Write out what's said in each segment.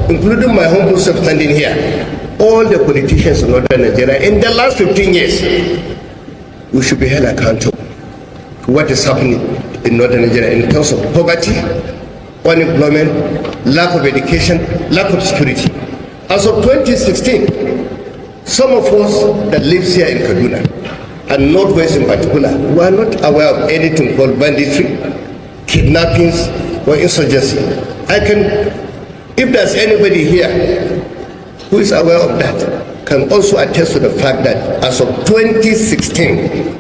including my humble self standing here, all the politicians in northern Nigeria in the last 15 years, we should be held accountable to what is happening in northern Nigeria in terms of poverty, unemployment, lack of education, lack of security. As of 2016, some of us that lives here in Kaduna, and Northwest in particular, were not aware of anything called banditry, kidnappings, or insurgency. If there's anybody here who is aware of that, can also attest to the fact that as of 2016,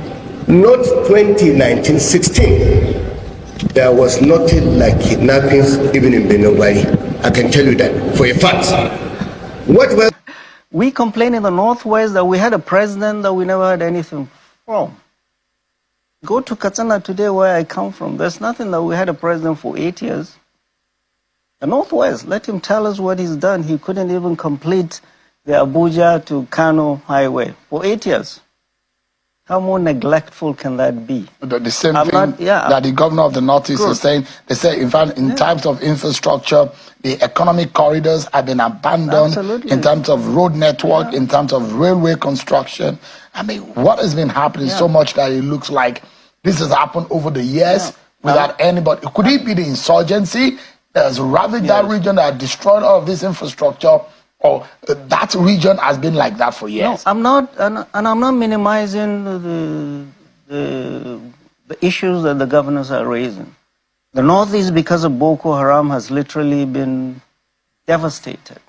not 2019, 16, there was nothing like kidnappings even in Benogwari. I can tell you that for a fact. We complain in the Northwest that we had a president that we never had anything from. Go to Katsina today, where I come from. There's nothing that we had a president for 8 years. The Northwest, let him tell us what he's done. He couldn't even complete the Abuja to Kano highway for 8 years. How more neglectful can that be? The same thing that the governor of the Northeast is saying. They say, in fact, in terms of infrastructure, the economic corridors have been abandoned. Absolutely. In terms of road network, in terms of railway construction. I mean, what has been happening so much that it looks like this has happened over the years without anybody. Could it be the insurgency that has ravaged that region, that has destroyed all of this infrastructure? Or that region has been like that for years? No, I'm not, and I'm not minimizing the issues that the governors are raising. The Northeast, because of Boko Haram, has literally been devastated.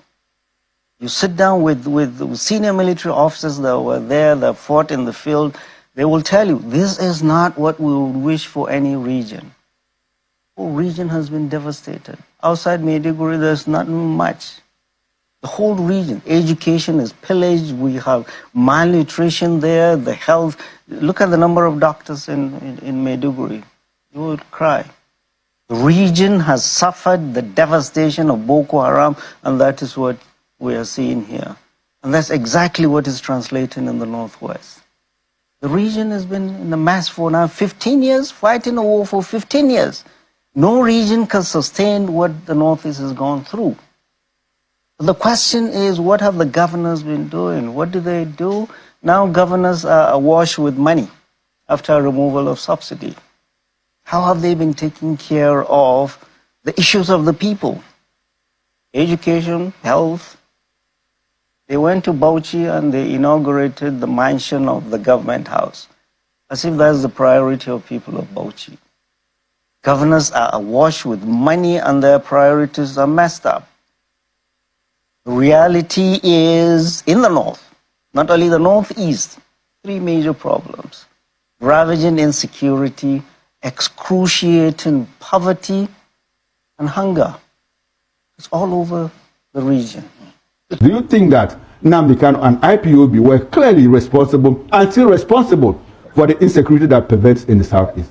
You sit down with senior military officers that were there, that fought in the field, they will tell you, this is not what we would wish for any region. The whole region has been devastated. Outside Maiduguri, there's not much. The whole region, education is pillaged. We have malnutrition there, the health. Look at the number of doctors in Maiduguri. You would cry. The region has suffered the devastation of Boko Haram, and that is what we are seeing here. And that's exactly what is translating in the Northwest. The region has been in a mess for now 15 years, fighting a war for 15 years. No region can sustain what the Northeast has gone through. The question is, what have the governors been doing? What do they do? Now governors are awash with money after removal of subsidy. How have they been taking care of the issues of the people? Education, health. They went to Bauchi and they inaugurated the mansion of the government house, as if that's the priority of people of Bauchi. Governors are awash with money and their priorities are messed up. The reality is, in the north, not only the northeast, three major problems: ravaging insecurity, excruciating poverty, and hunger. It's all over the region. Do you think that Nnamdi Kanu and IPOB were clearly responsible and still responsible for the insecurity that pervades in the southeast?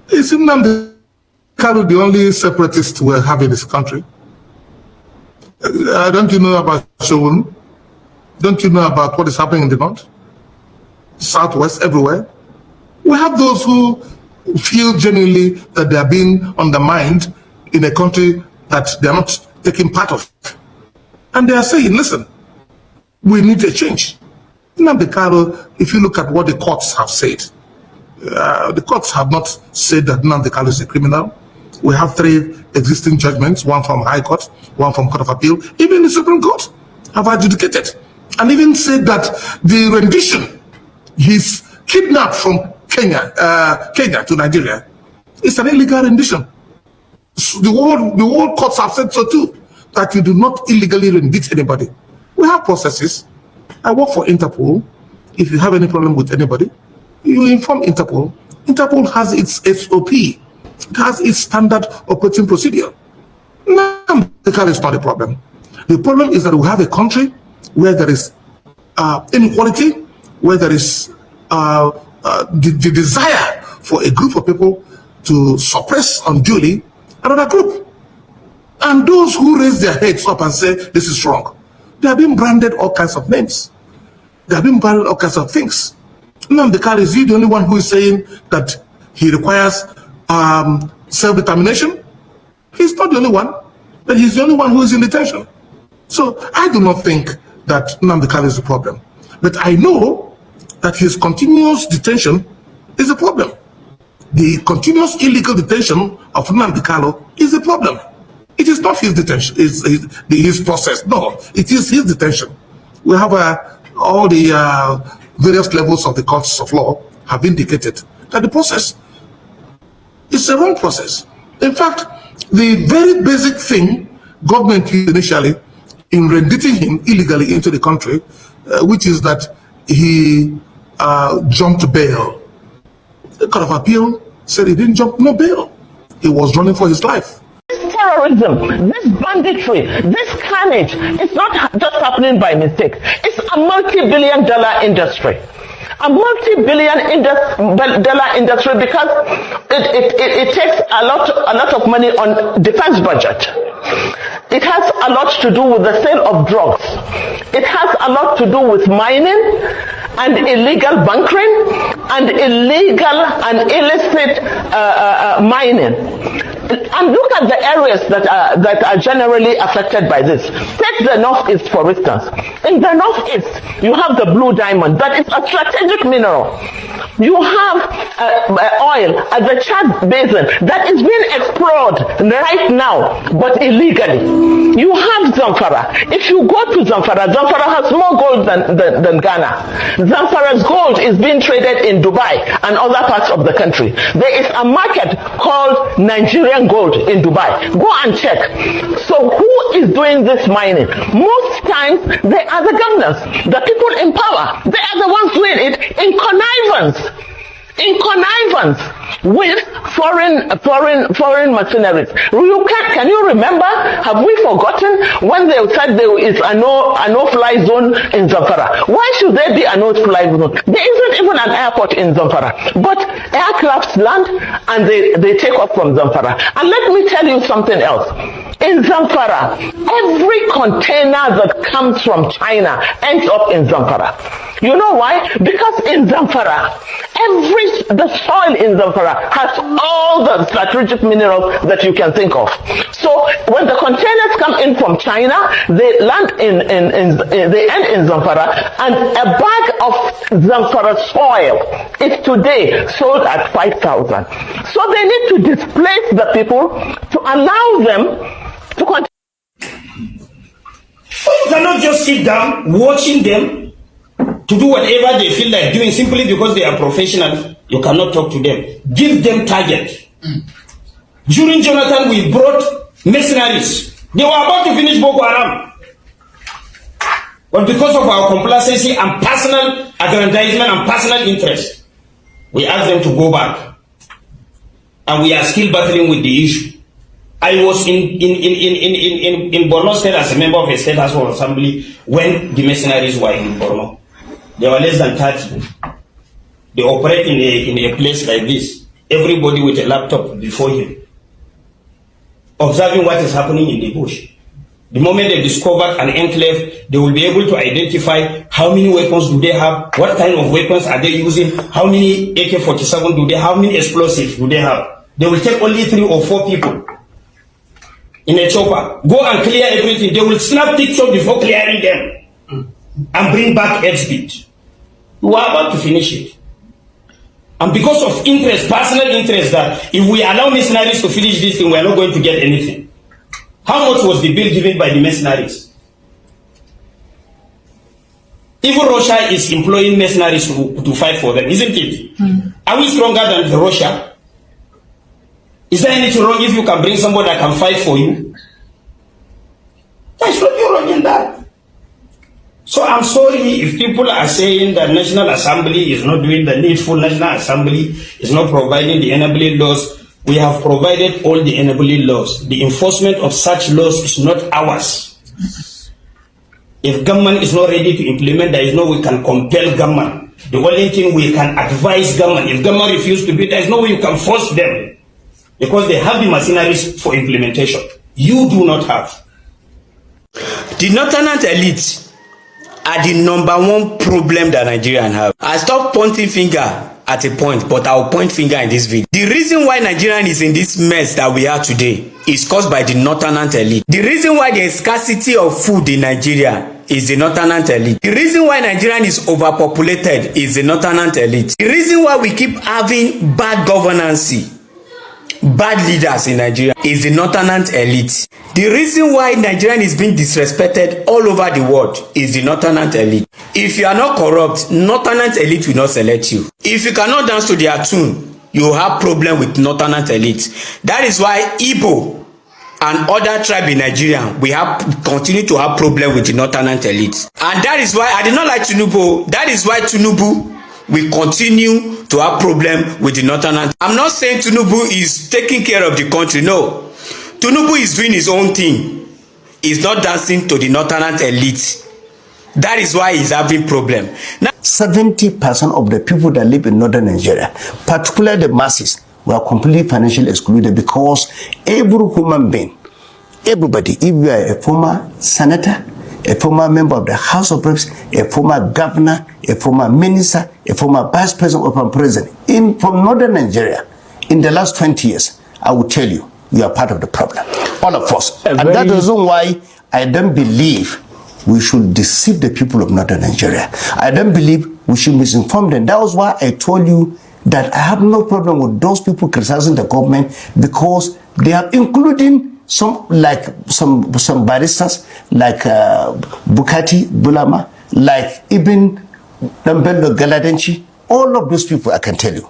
Is Nnamdi Kanu the only separatist we have in this country? Don't you know about Showun? Don't you know about what is happening in the north, southwest, everywhere? We have those who feel genuinely that they are being undermined in a country that they are not taking part of. And they are saying, listen, we need a change. Nnamdi Kanu, if you look at what the courts have said, the courts have not said that Nnamdi Kanu is a criminal. We have 3 existing judgments, one from High Court, one from Court of Appeal. Even the Supreme Court have adjudicated and even said that the rendition, he's kidnapped from Kenya to Nigeria, is an illegal rendition. So the world courts have said so too, that you do not illegally rendition anybody. We have processes. I work for Interpol. If you have any problem with anybody, you inform Interpol. Interpol has its SOP. It has its standard operating procedure. Now, that is not a problem. The problem is that we have a country where there is inequality, where there is the desire for a group of people to suppress unduly another group. And those who raise their heads up and say, this is wrong, they are being branded all kinds of names. They are being branded all kinds of things. Nnamdi Kanu, is he the only one who is saying that he requires self-determination? He's not the only one. then he's the only one who is in detention. So I do not think that Nnamdi Kanu is the problem. But I know that his continuous detention is a problem. The continuous illegal detention of Nnamdi Kanu is a problem. It is not his detention, his process. No, it is his detention. We have all the various levels of the courts of law have indicated that the process is a wrong process. In fact, the very basic thing government used initially in renditing him illegally into the country, which is that he jumped bail. The Court of Appeal said he didn't jump no bail. He was running for his life. This terrorism, this banditry, this carnage, it's not just happening by mistake. It's a multi-billion-dollar industry. A multi-billion dollar industry because it takes a lot of money on defense budget. It has a lot to do with the sale of drugs. It has a lot to do with mining and illegal bunkering and illegal and illicit mining. And look at the areas that are generally affected by this. Take the Northeast, for instance. In the Northeast, you have the blue diamond. That is a strategic mineral. You have oil at the Chad Basin that is being explored right now, but illegally. You have Zamfara. If you go to Zamfara, Zamfara has more gold than Ghana. Zamfara's gold is being traded in Dubai and other parts of the country. There is a market called Nigerian gold in Dubai. Go and check. So who is doing this mining? Most times they are the governors, the people in power. They are the ones doing it in connivance. In connivance with foreign mercenaries. Can you remember? Have we forgotten when they said there is a no-fly zone in Zamfara? Why should there be a no-fly zone? There isn't even an airport in Zamfara. But aircrafts land and they take off from Zamfara. And let me tell you something else. In Zamfara, every container that comes from China ends up in Zamfara. You know why? Because in Zamfara, the soil in Zamfara has all the strategic minerals that you can think of. So when the containers come in from China, they land they end in Zamfara, and a bag of Zamfara soil is today sold at 5,000. So they need to displace the people to allow them to continue. You cannot just sit down watching them to do whatever they feel like doing simply because they are professionals. You cannot talk to them. Give them target. During Jonathan, we brought mercenaries. They were about to finish Boko Haram. But because of our complacency and personal aggrandizement and personal interest, we asked them to go back. And we are still battling with the issue. I was in Borno State as a member of a state House of Assembly when the mercenaries were in Borno. There were less than 30. They operate in a place like this. Everybody with a laptop before him, observing what is happening in the bush. The moment they discover an enclave, they will be able to identify how many weapons do they have, what kind of weapons are they using, how many AK-47 do they have, how many explosives do they have. They will take only 3 or 4 people in a chopper, go and clear everything. They will snap pictures before clearing them and bring back exhibit. We are about to finish it. And because of interest, personal interest, that if we allow mercenaries to finish this thing, we are not going to get anything. How much was the bill given by the mercenaries? Even Russia is employing mercenaries to fight for them, isn't it? Are we stronger than Russia? Is there anything wrong if you can bring somebody that can fight for you? There's nothing wrong in that. So I'm sorry if people are saying that National Assembly is not doing the needful, National Assembly is not providing the enabling laws. We have provided all the enabling laws. The enforcement of such laws is not ours. If government is not ready to implement, there is no way we can compel government. The only thing we can advise government. If government refuses to do it, there is no way you can force them. Because they have the mercenaries for implementation. You do not have. The northern elite are the #1 problem that Nigerians have. I stop pointing finger at a point, but I'll point finger in this video. The reason why Nigeria is in this mess that we are today is caused by the northern elite. The reason why there is scarcity of food in Nigeria is the northern elite. The reason why Nigeria is overpopulated is the northern elite. The reason why we keep having bad governance, bad leaders in Nigeria is the northern elite. The reason why Nigeria is being disrespected all over the world is the northern elite. If you are not corrupt, northern elite will not select you. If you cannot dance to their tune, you have problem with northern elite. That is why Igbo and other tribe in Nigeria, we have continue to have problem with the northern elite. And that is why I did not like Tinubu. That is why Tinubu we continue to have problem with the northern. I'm not saying Tinubu is taking care of the country. No. Tinubu is doing his own thing. He's not dancing to the northern elite. That is why he's having problem. Now, 70% of the people that live in northern Nigeria, particularly the masses, were completely financially excluded because every human being, everybody, if you are a former senator, a former member of the House of Reps, a former governor, a former minister, a former vice president, or former president, from northern Nigeria, in the last 20 years, I will tell you, you are part of the problem. All of us. And that is the reason why I don't believe we should deceive the people of northern Nigeria. I don't believe we should misinform them. That was why I told you that I have no problem with those people criticizing the government because they are including some baristas like Bukati Bulama, like Ibn Dambello Galadenchi. All of those people, I can tell you,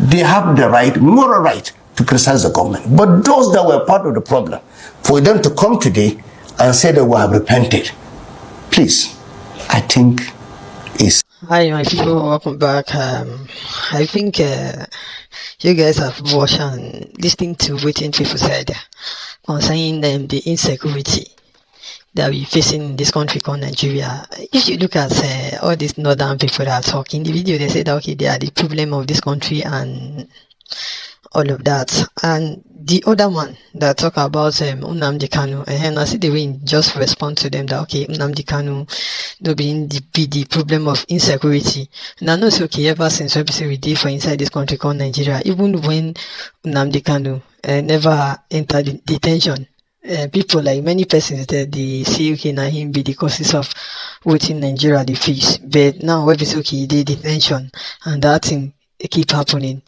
they have the right, moral right, to criticize the government. But those that were part of the problem, for them to come today and say that we have repented, please, I think is. Hi, my people, welcome back. I think you guys have watched and listened to what people said concerning the insecurity that we're facing in this country called Nigeria. If you look at all these northern people that are talking, the video they said, okay, they are the problem of this country and all of that. And the other one that talk about Nnamdi Kanu, and I see the way just respond to them that okay, Nnamdi Kanu will be the problem of insecurity. And I know it's okay ever since we did for inside this country called Nigeria, even when Nnamdi Kanu never entered detention. People like many persons that they see okay now him be the causes of what in Nigeria they face. But now when it's okay, they detention and that thing keep happening.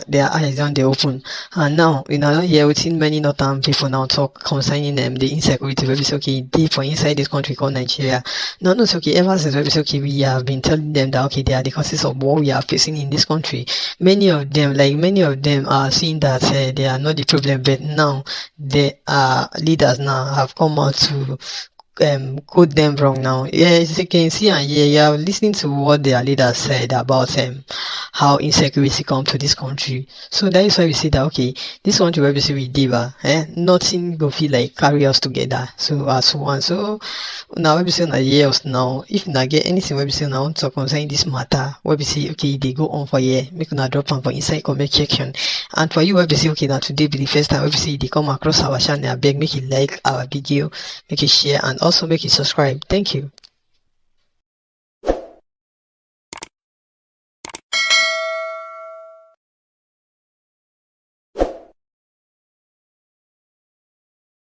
Their eyes on the open, and now here we've seen many northern people now talk concerning the insecurity. Where it's okay deep for inside this country called Nigeria. Now it's okay ever since it's okay we have been telling them that okay they are the causes of what we are facing in this country. Many of them are seeing that they are not the problem, but now the leaders now have come out to quote them wrong now. As you can see and you are listening to what their leaders said about how insecurity come to this country. So that is why we see that okay, this country where we see we diva, nothing go feel like carry us together. So as one. So now we see on years now, if not get anything where we see now to concerning this matter, where we see okay they go on for year, make una drop on for inside comment section. And for you where we see okay now today be the first time where we see they come across our channel, I beg make you like our video, make it share and also make it subscribe. Thank you.